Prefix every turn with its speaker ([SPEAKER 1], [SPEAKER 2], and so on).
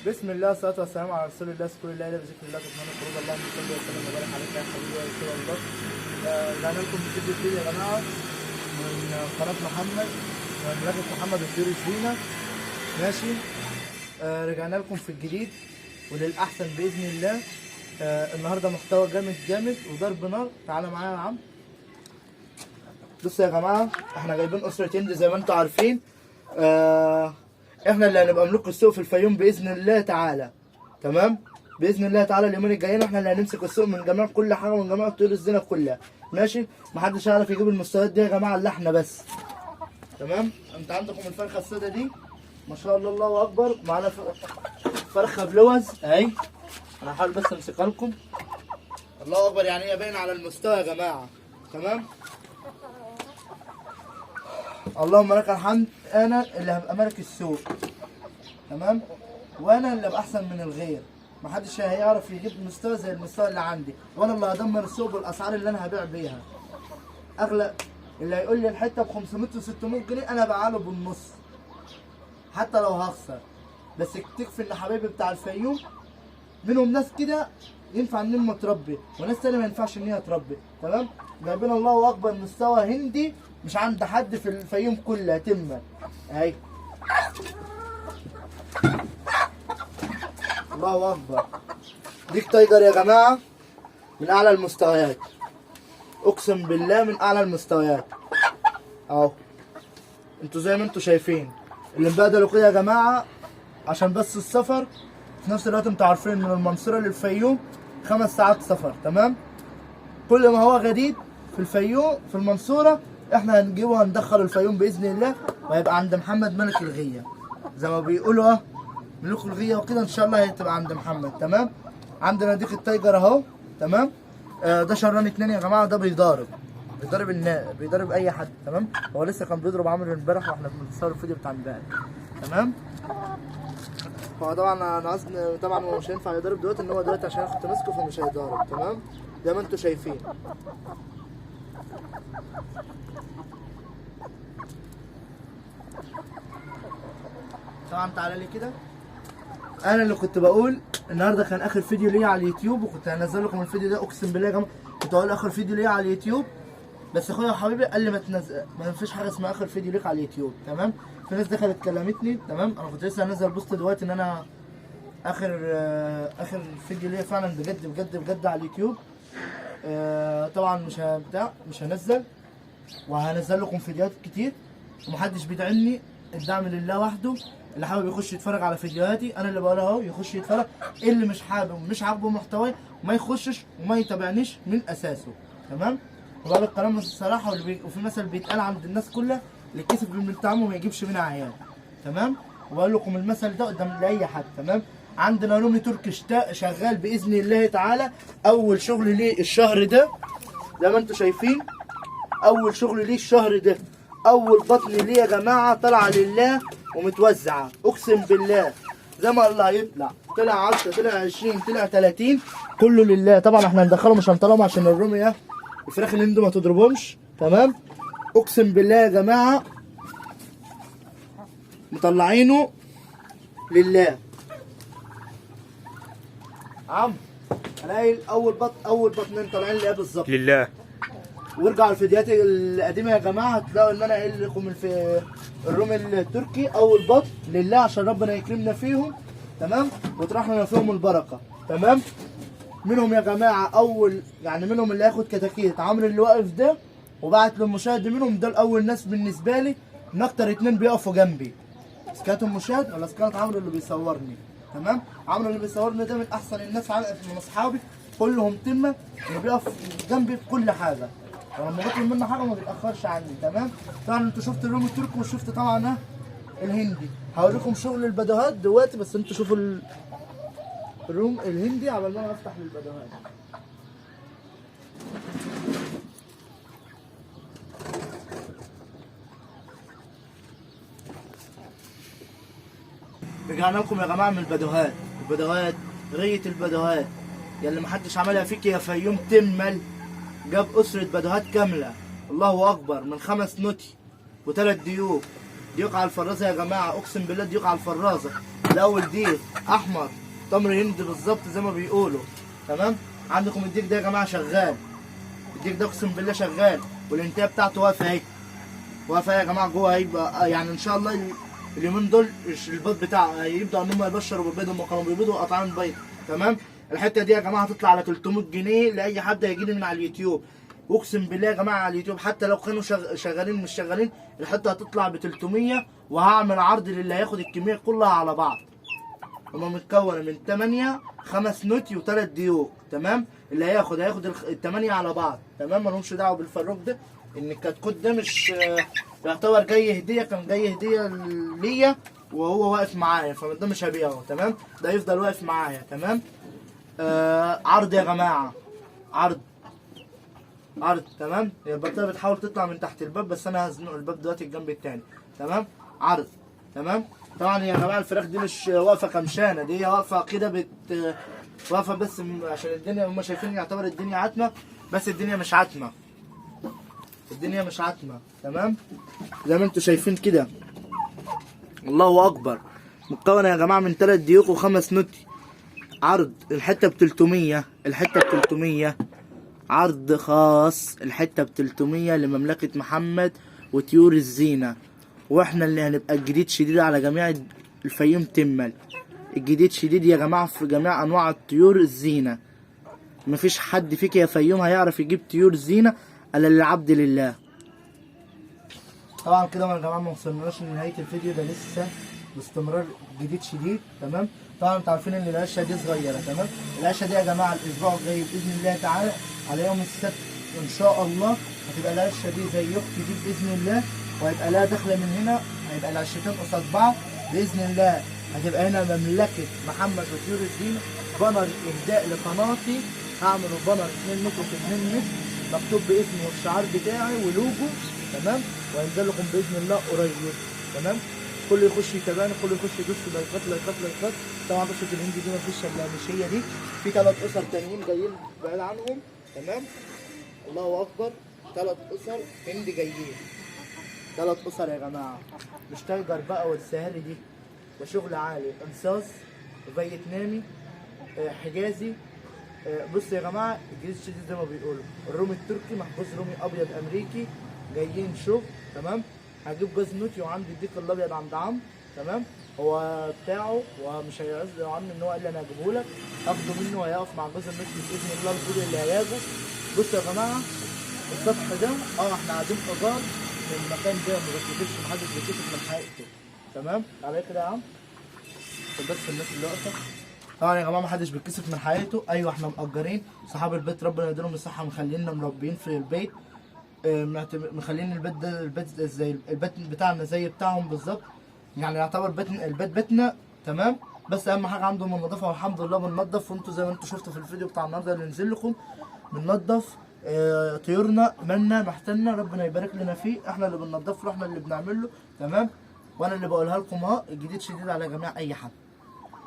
[SPEAKER 1] بسم الله والصلاة والسلام على رسول الله. اذكر الله لا بذكر الله تطمئن القلوب. اللهم صل وسلم وبارك عليك يا حبيبي يا رسول الله. رجعنا لكم في فيديو جديد يا جماعة من قناة محمد ومملكة محمد الدور زينة. ماشي. رجعنا لكم في الجديد وللأحسن بإذن الله. النهارده محتوى جامد وضرب نار. تعالى معايا يا عم. بصوا يا جماعة، احنا جايبين أسرة هند زي ما انتم عارفين. احنا اللي هنبقى ملوك السوق في الفيوم باذن الله تعالى. تمام، باذن الله تعالى اليومين الجايين احنا اللي هنمسك السوق من جميع كل حاجه، من جميع طيور الزينه كلها. ماشي، محدش هيعرف يجيب المستويات دي يا جماعه الا احنا بس. تمام. انت عندكم الفرخه السوداء دي ما شاء الله، الله اكبر. معانا فرخه بلوز اهي. انا هحاول بس امسكها لكم. الله اكبر، يعني هي باينه على المستوى يا جماعه. تمام. اللهم لك الحمد. انا اللي هبقى ملك السوق. تمام، وانا اللي ابقى احسن من الغير. محدش هيعرف يجيب مستوى زي المستوى اللي عندي، وانا اللي هدمر السوق بالاسعار اللي انا هبيع بيها. اغلى اللي هيقول لي الحته ب 500 و 600 جنيه انا بعاله بالنص حتى لو هخسر. بس تكفي ان حبايبي بتاع الفيوم منهم ناس كده ينفع ان هم تربي، وناس تانية ما ينفعش ان هي تربي. تمام، جايبين الله اكبر مستوى هندي مش عند حد في الفيوم كلها تمه اهي. الله اكبر، ديك تايجر يا جماعه من اعلى المستويات، اقسم بالله من اعلى المستويات اهو. انتوا زي ما انتوا شايفين اللي مبادلوا كده يا جماعه عشان بس السفر. في نفس الوقت انتوا عارفين من المنصوره للفيوم 5 ساعات سفر. تمام، كل ما هو جديد في الفيوم في المنصوره احنا هنجيبه وهندخله الفيوم باذن الله، وهيبقى عند محمد ملك الغيه زي ما بيقولوا ملوك الغيه وكده. ان شاء الله هتبقى عند محمد. تمام، عندنا ديك التايجر اهو. تمام، ده شران 2 يا جماعه. ده بيضرب الناس، بيضرب اي حد. تمام، هو لسه كان بيضرب عمرو امبارح واحنا بنصور الفيديو بتاع امبارح. تمام، هو طبعا انا قصدي طبعا هو مش هينفع يضرب دلوقتي، ان هو دلوقتي عشان انا كنت ماسكه فمش هيضرب. تمام، زي ما انتوا شايفين. طبعا تعالى لي كده. انا اللي كنت بقول النهارده كان اخر فيديو ليا على اليوتيوب، وكنت هنزل لكم الفيديو ده. اقسم بالله يا جماعه كنت هقول اخر فيديو ليا على اليوتيوب، بس اخويا وحبيبي قال لي ما فيش حاجه اسمها اخر فيديو ليك على اليوتيوب. تمام، في ناس دخلت كلمتني. تمام، انا كنت لسه هنزل بوست دلوقتي ان انا اخر فيديو ليا فعلا بجد على اليوتيوب. طبعا مش هنزل، وهنزل لكم فيديوهات كتير. ومحدش بيدعمني، الدعم لله وحده. اللي حابب يخش يتفرج على فيديوهاتي انا اللي بقولها اهو يخش يتفرج. اللي مش حابب ومش عاجبه محتواي ما يخشش وما يتابعنيش من اساسه. تمام، وبقول الكلام الصراحه. وفي مثل بيتقال عند الناس كلها، اللي كسب من طعمه ما يجيبش منها عيال. تمام، وبقول لكم المثل ده قدام لاي حد. تمام، عندنا رومي تركي شغال باذن الله تعالى. اول شغل ليه الشهر ده زي ما انتم شايفين. اول شغل ليه الشهر ده. اول بطن ليه يا جماعه طالعه لله ومتوزعه. اقسم بالله زي ما الله يطلع. طلع 10 طلع 20 طلع 30 كله لله. طبعا احنا هندخله مش هنطلعهم عشان الرومي الفراخ الهند ما تضربهمش. تمام، اقسم بالله يا جماعه مطلعينه لله. عم الاقي اول بطنين طالعين لله بالظبط
[SPEAKER 2] لله.
[SPEAKER 1] وارجعوا الفيديوهات القديمه يا جماعه هتلاقوا ان انا قايل لكم في الرومي التركي اول بط لله عشان ربنا يكرمنا فيهم. تمام، ويطرح لنا فيهم البركه. تمام، منهم يا جماعه منهم اللي هياخد كتاكيت عمرو اللي واقف ده وبعت للمشاهد منهم. دول اول ناس بالنسبه لي، من اكتر 2 بيقفوا جنبي. سكات المشاهد ولا سكات عمرو اللي بيصورني. تمام، عمرو اللي بيصورني ده من احسن الناس من اصحابي كلهم تمه، اللي بيقف جنبي في كل حاجه. ولما بطلب منه حاجه ما بيتاخرش عني. تمام، طبعا انتوا شفتوا الرومي التركي وشفت طبعا الهندي. هوريكم شغل البدوهات دلوقتي، بس انتوا شوفوا الروم الهندي عبال ما انا افتح للبدوهات. رجعنا لكم يا جماعه من البدوهات غيه البدوهات يلي محدش عملها فيك يا فيوم تمل. جاب اسره بدوهات كامله. الله اكبر، من 5 نوتي و3 ديوك على الفرازه يا جماعه. اقسم بالله ديوك على الفرازه. الاول ديك احمر تمر هندي بالظبط زي ما بيقولوا. تمام. عندكم الديك ده يا جماعه شغال، الديك ده اقسم بالله شغال، والانتايه بتاعته واقفه اهي، واقفه يا جماعه جوه. هيبقى يعني ان شاء الله اليومين دول البيض بتاعه هيبدا ان هم يبشروا بالبيض، هم كانوا بيبيضوا قطعان بيض. تمام. الحته دي يا جماعه هتطلع على 300 جنيه لاي حد هيجي لي من على اليوتيوب. اقسم بالله يا جماعه على اليوتيوب حتى لو كانوا شغالين مش شغالين الحته هتطلع ب 300، وهعمل عرض للي هياخد الكميه كلها على بعض. هما متكونه من 8 5 نوتي و3 ديوك. تمام. اللي هياخد ال8 على بعض. تمام. مالهمش دعوه بالفروق ده، ان الكتكوت ده مش يعتبر جاي هديه، كان جاي هديه ليا وهو واقف معايا، فده مش هبيعه. تمام. ده يفضل واقف معايا. تمام. عرض يا جماعه، عرض. تمام. هي البطاريه بتحاول تطلع من تحت الباب، بس انا هزنق الباب دلوقتي الجنب التاني. تمام. عرض. تمام. طبعا يا جماعه الفراخ دي مش واقفه كمشانه، دي واقفه كده واقفه بس عشان الدنيا هم شايفين يعتبر الدنيا عتمه، بس الدنيا مش عتمه، الدنيا مش عتمه. تمام. زي ما انتم شايفين كده. الله اكبر. مكونه يا جماعه من 3 ديوك و5 نوتي. عرض الحته ب 300، الحته ب 300 عرض خاص، الحته ب 300 لمملكه محمد وطيور الزينه. واحنا اللي هنبقى الجديد شديد على جميع الفيوم تمل. الجديد شديد يا جماعه في جميع انواع الطيور الزينه. مفيش حد فيك يا فيوم هيعرف يجيب طيور زينه الا للعبد لله. طبعا كده يا جماعه ما وصلناش لنهايه الفيديو ده، لسه باستمرار جديد شديد. تمام. طبعا انتوا عارفين ان القشه دي صغيره. تمام. القشه دي يا جماعه الاسبوع الجاي باذن الله تعالى على يوم السبت ان شاء الله هتبقى القشه دي زي اختي دي باذن الله، وهيبقى لها دخله من هنا، هيبقى العشتين قصاد بعض باذن الله. هتبقى هنا مملكه محمد وطيور الزينه. بانر اهداء لقناتي، هعمل بانر 2 متر في 2 متر مكتوب باسمي والشعار بتاعي ولوجو. تمام. وهينزل لكم باذن الله قريب. تمام. كل يخش يتابعني، كل يخش يدوس في لايكات لايكات لايكات. طبعا قصه الهندي دي مفيش الا مش هي دي، في 3 اسر تانيين جايين بعيد عنهم. تمام. الله اكبر. 3 اسر هندي جايين، 3 اسر يا جماعه. مش تايجر بقى والسهاري دي، وشغل عالي. انصاص فيتنامي حجازي. بصوا يا جماعه الجديد الشديد زي ما بيقولوا، الرومي التركي محبوس رومي ابيض امريكي جايين شوف. تمام. هجيب جوز نوتي وعندي الديك الابيض عند عم. تمام. هو بتاعه ومش هيعز يا عم ان هو قال لي انا هجيبه لك، اخده منه وهيقف مع جوز النوتي باذن الله الفيديو اللي هياجوا. بصوا يا جماعه السطح ده احنا قاعدين ايجار من المكان ده، ما بيتكسفش، محدش بيتكسف من حقيقته. تمام. عليا كده يا عم بس الناس اللي واقفه. طبعا يا جماعه محدش بيتكسف من حقيقته. ايوه احنا مأجرين، صحاب البيت ربنا يديلهم الصحه مخلينا مربيين في البيت، مخلين البيت زي البيت بتاعنا زي بتاعهم بالظبط، يعني يعتبر البيت بيتنا. تمام. بس اهم حاجه عندهم النظافه، والحمد لله بننضف، وانتوا زي ما انتوا شفتوا في الفيديو بتاع النهارده اللي نزل لكم بننضف. طيورنا مالنا محتلنا ربنا يبارك لنا فيه، احنا اللي بننضف له، احنا اللي بنعمل له. تمام. وانا اللي بقولها لكم اهو الجديد شديد على جميع اي حد.